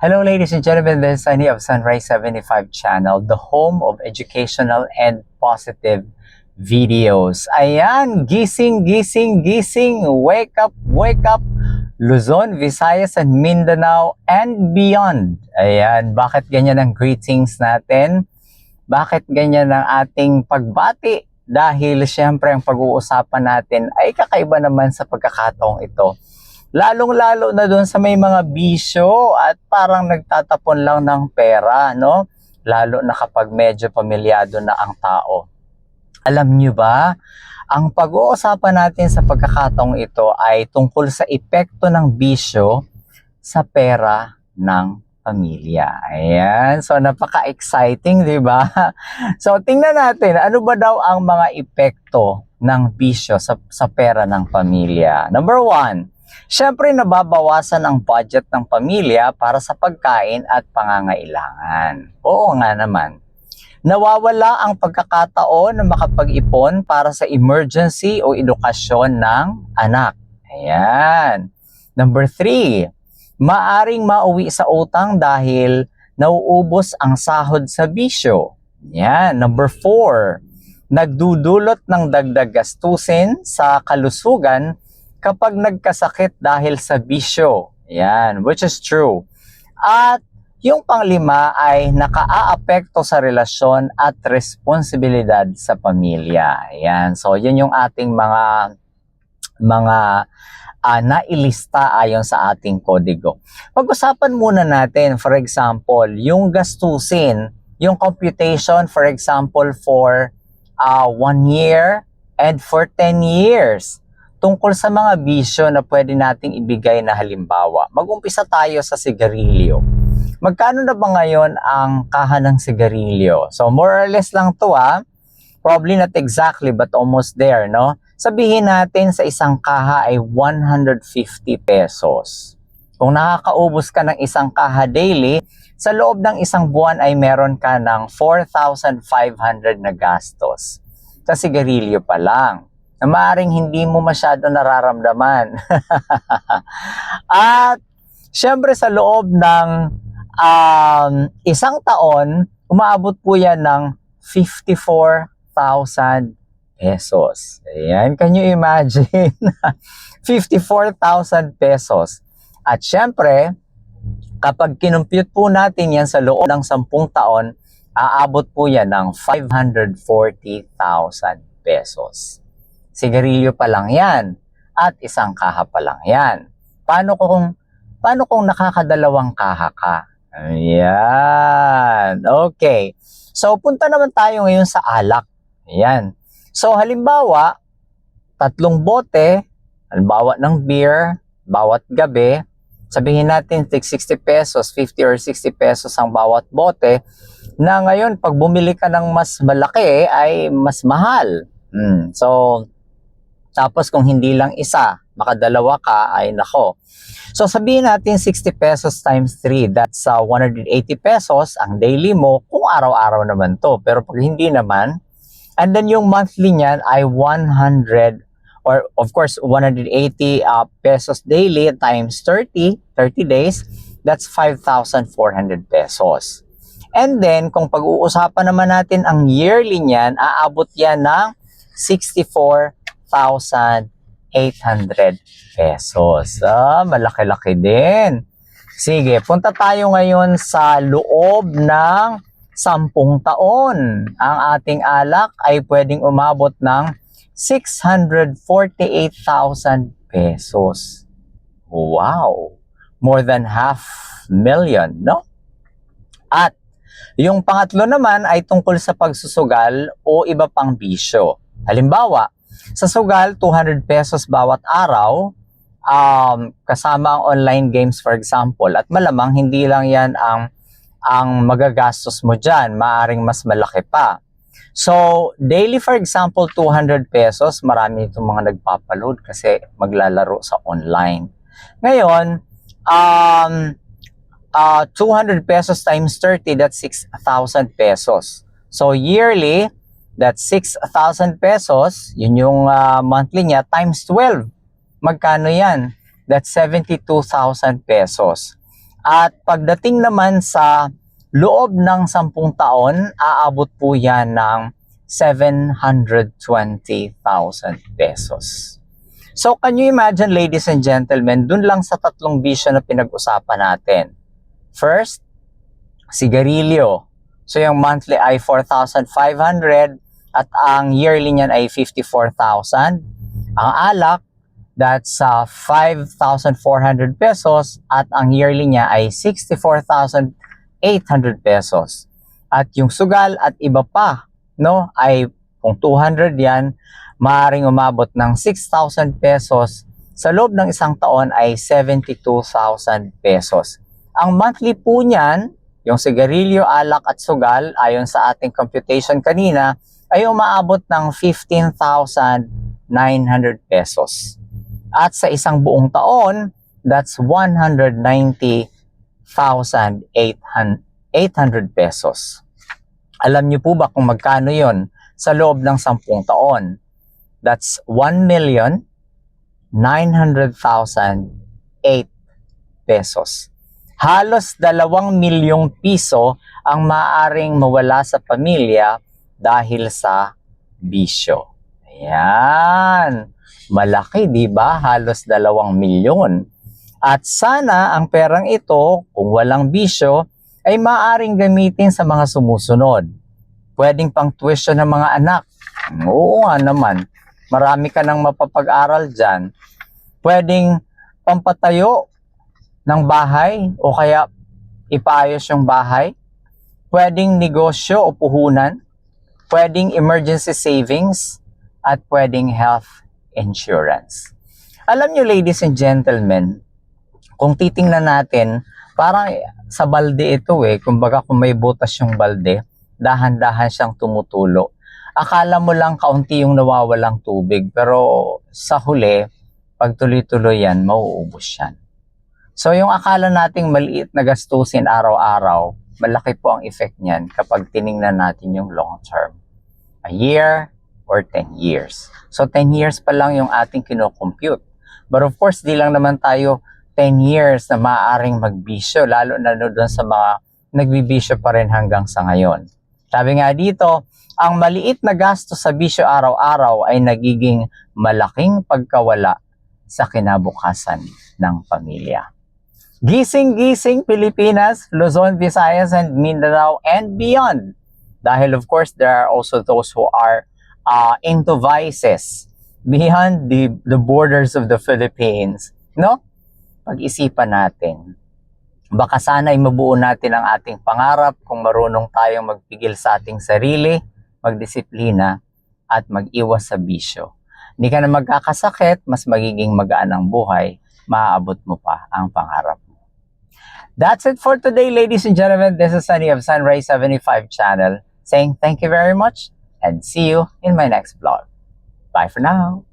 Hello ladies and gentlemen, this is Sunny of Sunrise 75 channel, the home of educational and positive videos. Ayan, gising, gising, gising, wake up, Luzon, Visayas, and Mindanao, and beyond. Ayan, bakit ganyan ang greetings natin? Bakit ganyan ang ating pagbati? Dahil syempre ang pag-uusapan natin ay kakaiba naman sa pagkakataong ito. Lalong-lalo na doon sa may mga bisyo at parang nagtatapon lang ng pera, no? Lalo na kapag medyo pamilyado na ang tao. Alam nyo ba, ang pag-uusapan natin sa pagkakataong ito ay tungkol sa epekto ng bisyo sa pera ng pamilya. Ayan, so napaka-exciting, di ba? So tingnan natin, ano ba daw ang mga epekto ng bisyo sa pera ng pamilya? Number one, syempre nababawasan ang budget ng pamilya para sa pagkain at pangangailangan. Oo nga naman. Nawawala ang pagkakataon na makapag-ipon para sa emergency o edukasyon ng anak. Ayan. Number 3, maaring mauwi sa utang dahil nauubos ang sahod sa bisyo. Ayan. Number 4, nagdudulot ng dagdag gastusin sa kalusugan kapag nagkasakit dahil sa bisyo. Yan, which is true. At yung panglima ay nakaaapekto sa relasyon at responsibilidad sa pamilya. Yan, so yun yung ating mga nailista ayon sa ating kodigo. Pag-usapan muna natin, for example, yung gastusin, yung computation, for example, for 1 year and for 10 years. Tungkol sa mga bisyo na pwede nating ibigay na halimbawa. Mag-umpisa tayo sa sigarilyo. Magkano na ba ngayon ang kaha ng sigarilyo? So more or less lang to Probably not exactly but almost there, no? Sabihin natin sa isang kaha ay 150 pesos. Kung nakakaubos ka ng isang kaha daily, sa loob ng isang buwan ay meron ka ng 4,500 na gastos. Sa sigarilyo pa lang, na maaaring hindi mo masyado nararamdaman. At syempre sa loob ng isang taon, umaabot po yan ng 54,000 pesos. Ayan, can you imagine? 54,000 pesos. At syempre, kapag kinumpute po natin yan sa loob ng 10 taon, aabot po yan ng 540,000 pesos. Sigarilyo pa lang yan at isang kaha pa lang yan. Paano kung nakakadalawang kaha ka? Ayan. Okay. So, punta naman tayo ngayon sa alak. Ayan. So, halimbawa, 3 bote, halimbawa ng beer, bawat gabi, sabihin natin 60 pesos, 50 or 60 pesos ang bawat bote, na ngayon, pag bumili ka ng mas malaki, ay mas mahal. So, tapos kung hindi lang isa, makadalawa ka, ay nako. So sabihin natin 60 pesos times 3, that's 180 pesos ang daily mo kung araw-araw naman to. Pero pag hindi naman, and then yung monthly niyan ay 100 or of course 180 pesos daily times 30 days, that's 5,400 pesos. And then kung pag-uusapan naman natin ang yearly niyan, aabot yan ng 64,800 pesos. Malaki-laki din. Sige, punta tayo ngayon sa loob ng 10 taon. Ang ating alak ay pwedeng umabot ng 648,000 pesos. Wow! More than 500,000, no? At yung pangatlo naman ay tungkol sa pagsusugal o iba pang bisyo. Halimbawa, sa sugal, 200 pesos bawat araw, kasama ang online games for example, at malamang hindi lang yan ang magagastos mo dyan, maaaring mas malaki pa. So, daily for example, 200 pesos, marami itong mga nagpapaload kasi maglalaro sa online. Ngayon, 200 pesos times 30, that's 6,000 pesos. So, yearly, that's 6,000 pesos, yun yung monthly niya, times 12. Magkano yan? That's 72,000 pesos. At pagdating naman sa loob ng 10 taon, aabot po yan ng 720,000 pesos. So can you imagine, ladies and gentlemen, dun lang sa tatlong bisyo na pinag-usapan natin. First, sigarilyo. So yung monthly ay 4,500 at ang yearly niyan ay 54,000. Ang alak, that's 5,400 pesos at ang yearly niya ay 64,800 pesos. At yung sugal at iba pa, no, ay kung 200 yan, maaaring umabot ng 6,000 pesos. Sa loob ng isang taon ay 72,000 pesos. Ang monthly po niyan, yung sigarilyo, alak at sugal, ayon sa ating computation kanina, ay umaabot ng 15,900 pesos. At sa isang buong taon, that's 190,800 pesos. Alam niyo po ba kung magkano yon sa loob ng 10 taon? That's 1,900,008 pesos. Halos 2 milyong piso ang maaaring mawala sa pamilya dahil sa bisyo. Ayan. Malaki, di ba? Halos 2 milyon. At sana ang perang ito, kung walang bisyo, ay maaaring gamitin sa mga sumusunod. Pwedeng pang tuition ng mga anak. Oo nga naman. Marami ka nang mapapag-aral dyan. Pwedeng pampatayo ng bahay o kaya ipaayos yung bahay. Pwedeng negosyo o puhunan. Pwedeng emergency savings. At pwedeng health insurance. Alam nyo, ladies and gentlemen, kung titingnan natin, parang sa balde ito kumbaga kung may butas yung balde, dahan-dahan siyang tumutulo. Akala mo lang kaunti yung nawawalang tubig, pero sa huli, pag tuloy-tuloy yan, mauubos yan. So yung akala nating maliit na gastusin araw-araw, malaki po ang effect niyan kapag tiningnan natin yung long term. A year or 10 years. So 10 years pa lang yung ating kinocompute. But of course, di lang naman tayo 10 years na maaaring magbisyo, lalo na doon sa mga nagbibisyo pa rin hanggang sa ngayon. Sabi nga dito, ang maliit na gasto sa bisyo araw-araw ay nagiging malaking pagkawala sa kinabukasan ng pamilya. Gising-gising Pilipinas, Luzon, Visayas, and Mindanao, and beyond. Dahil of course, there are also those who are into vices beyond the borders of the Philippines. No? Pag-isipan natin. Baka sana ay mabuo natin ang ating pangarap kung marunong tayong magpigil sa ating sarili, magdisiplina, at mag-iwas sa bisyo. Hindi ka na magkakasakit, mas magiging magaan ang buhay, maaabot mo pa ang pangarap mo. That's it for today, ladies and gentlemen. This is Sunny of Sunrise 75 channel saying thank you very much and see you in my next vlog. Bye for now.